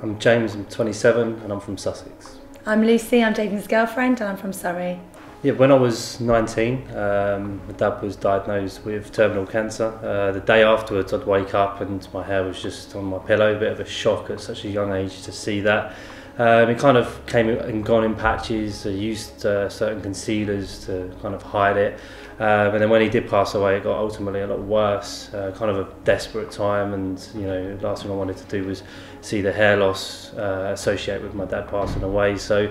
I'm James, I'm 27 and I'm from Sussex. I'm Lucy, I'm Jaden's girlfriend and I'm from Surrey. Yeah, when I was 19, my dad was diagnosed with terminal cancer. The day afterwards I'd wake up and my hair was just on my pillow, a bit of a shock at such a young age to see that. It kind of came and gone in patches. I used certain concealers to kind of hide it. And then when he did pass away, it got ultimately a lot worse, kind of a desperate time, and the last thing I wanted to do was see the hair loss associated with my dad passing away. So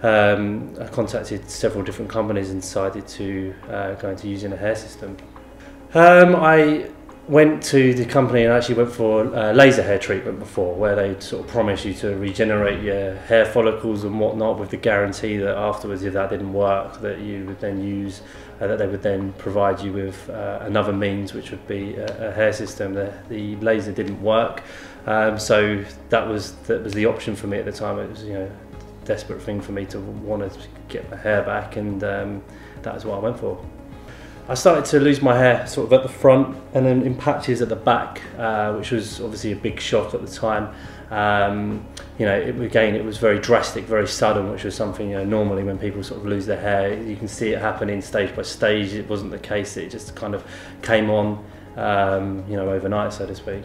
I contacted several different companies and decided to go into using a hair system. I went to the company and actually went for laser hair treatment before, where they sort of promise you to regenerate your hair follicles and whatnot, with the guarantee that afterwards, if that didn't work, that you would then use, that they would then provide you with another means, which would be a hair system. The laser didn't work, so that was the option for me at the time. It was a desperate thing for me to want to get my hair back, and that was what I went for. I started to lose my hair sort of at the front and then in patches at the back, which was obviously a big shock at the time. It was very drastic, very sudden, which was something normally when people sort of lose their hair, you can see it happening stage by stage. It wasn't the case; it just kind of came on, overnight, so to speak.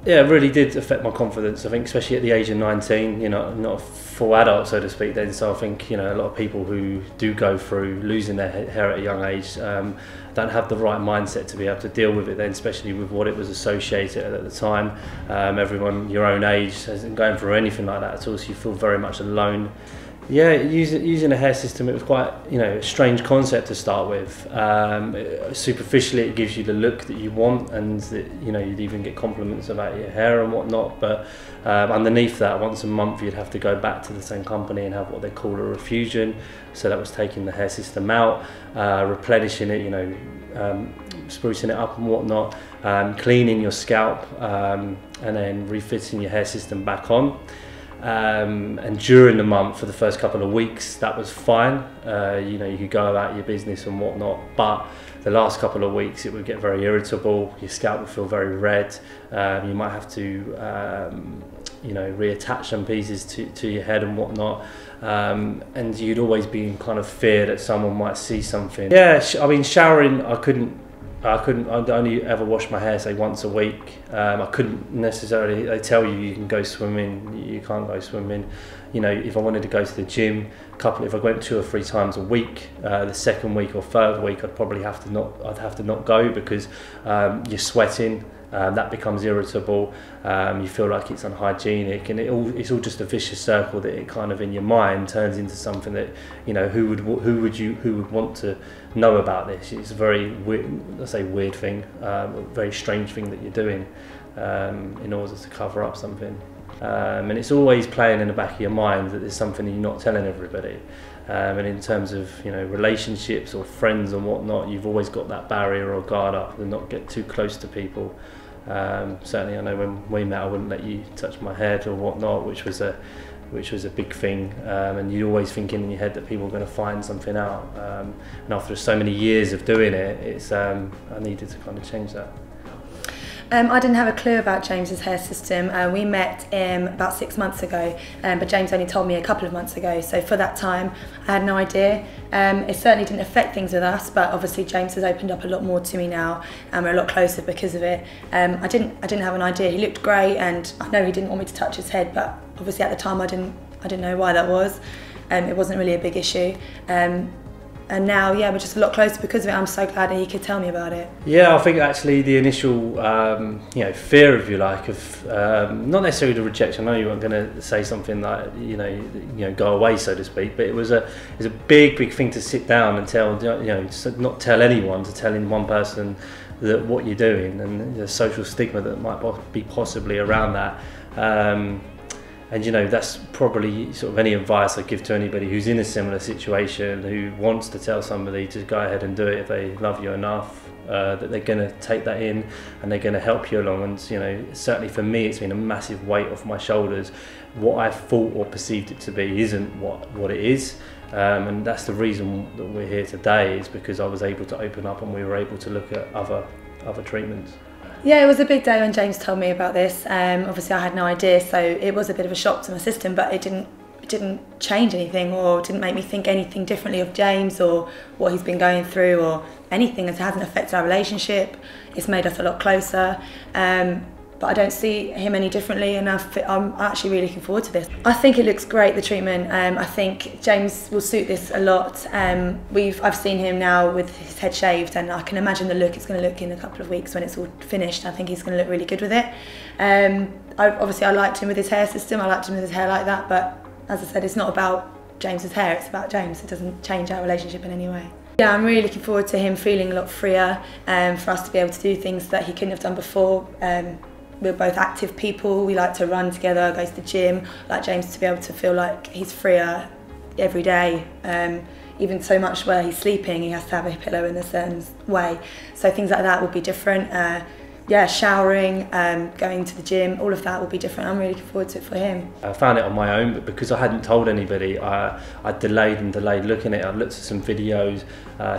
Yeah, it really did affect my confidence. I think, especially at the age of 19, not a full adult, so to speak. Then, so I think a lot of people who do go through losing their hair at a young age don't have the right mindset to be able to deal with it. Then, especially with what it was associated at the time. Everyone your own age isn't going through anything like that at all, so you feel very much alone. Yeah, using a hair system, it was quite a strange concept to start with. Superficially, it gives you the look that you want, and you'd even get compliments about your hair and whatnot. But underneath that, once a month, you'd have to go back to the same company and have what they call a refusion. So that was taking the hair system out, replenishing it, sprucing it up and whatnot, cleaning your scalp, and then refitting your hair system back on. And during the month, for the first couple of weeks, that was fine. You could go about your business and whatnot, but the last couple of weeks it would get very irritable. Your scalp would feel very red. You might have to reattach some pieces to your head and whatnot, and you'd always be in kind of fear that someone might see something. Yeah, I mean, showering, I'd only ever wash my hair, say, once a week. I couldn't necessarily, they tell you can go swimming, you can't go swimming. If I wanted to go to the gym, if I went 2 or 3 times a week, the second week or third week, I'd probably have to not go, because you're sweating. That becomes irritable. You feel like it's unhygienic, and it's all just a vicious circle that it kind of in your mind turns into something that who would want to know about this. It's a very weird thing, a very strange thing that you're doing in order to cover up something. And it's always playing in the back of your mind that there's something you're not telling everybody. And in terms of relationships or friends and whatnot, you've always got that barrier or guard up to not get too close to people. Certainly, I know when we met, I wouldn't let you touch my head or whatnot, which was a big thing. And you're always thinking in your head that people are going to find something out. And after so many years of doing it, I needed to kind of change that. I didn't have a clue about James's hair system. We met about 6 months ago, but James only told me a couple of months ago. So for that time, I had no idea. It certainly didn't affect things with us, but obviously James has opened up a lot more to me now, and we're a lot closer because of it. I didn't have an idea. He looked great, and I know he didn't want me to touch his head, but obviously at the time I didn't know why that was. It wasn't really a big issue. And now, yeah, we're just a lot closer because of it. I'm so glad that he could tell me about it. Yeah, I think actually the initial, fear, if you like, of not necessarily the rejection. I know you weren't going to say something like, go away, so to speak. But it was a big thing to sit down and tell, not tell anyone, to telling one person that what you're doing, and the social stigma that might be possibly around that. And that's probably sort of any advice I give to anybody who's in a similar situation, who wants to tell somebody to go ahead and do it if they love you enough, that they're going to take that in and they're going to help you along. And certainly for me, it's been a massive weight off my shoulders. What I thought or perceived it to be isn't what it is, and that's the reason that we're here today, is because I was able to open up and we were able to look at other treatments. Yeah, it was a big day when James told me about this. Obviously I had no idea, so it was a bit of a shock to my system, but it didn't change anything or didn't make me think anything differently of James or what he's been going through or anything. It hasn't affected our relationship. It's made us a lot closer. But I don't see him any differently, and I'm actually really looking forward to this. I think it looks great, the treatment. I think James will suit this a lot. I've seen him now with his head shaved, and I can imagine the look it's going to look in a couple of weeks when it's all finished. I think he's going to look really good with it. Obviously I liked him with his hair system, I liked him with his hair like that, but as I said, it's not about James's hair, it's about James. It doesn't change our relationship in any way. Yeah, I'm really looking forward to him feeling a lot freer, for us to be able to do things that he couldn't have done before. We're both active people, we like to run together, go to the gym. I'd like James to be able to feel like he's freer every day. Even so much where he's sleeping, he has to have a pillow in a certain way. So things like that will be different. Yeah, showering, going to the gym, all of that will be different. I'm really looking forward to it for him. I found it on my own, but because I hadn't told anybody, I delayed and delayed looking at it. I looked at some videos,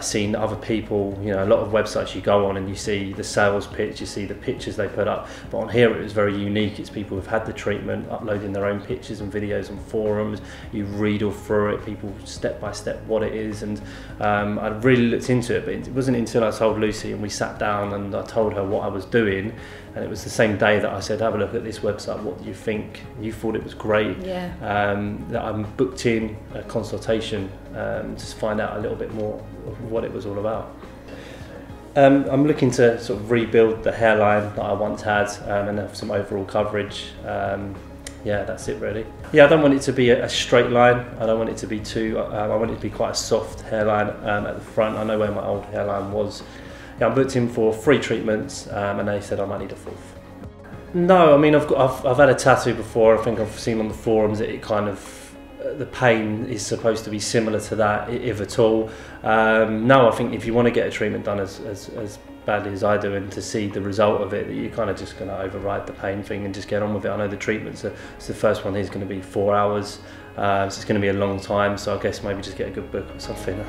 seen other people, you know, a lot of websites you go on and you see the sales pitch, you see the pictures they put up, but on here it was very unique. It's people who've had the treatment, uploading their own pictures and videos on forums. You read all through it, people step by step what it is, and I really looked into it, but it wasn't until I told Lucy and we sat down and I told her what I was doing, and it was the same day that I said, have a look at this website, what do you think? You thought it was great. Yeah. That I'm booked in a consultation to find out a little bit more of what it was all about. I'm looking to sort of rebuild the hairline that I once had, and have some overall coverage. Yeah, that's it really. Yeah, I don't want it to be a straight line. I don't want it to be too, I want it to be quite a soft hairline at the front. I know where my old hairline was. Yeah, I'm booked in for 3 treatments, and they said I might need a 4th. No, I mean I've had a tattoo before. I think I've seen on the forums that it kind of the pain is supposed to be similar to that, if at all. No, I think if you want to get a treatment done as badly as I do and to see the result of it, that you're kind of just going to override the pain thing and just get on with it. I know the treatments, so the first one is going to be 4 hours, so it's going to be a long time. So I guess maybe just get a good book or something.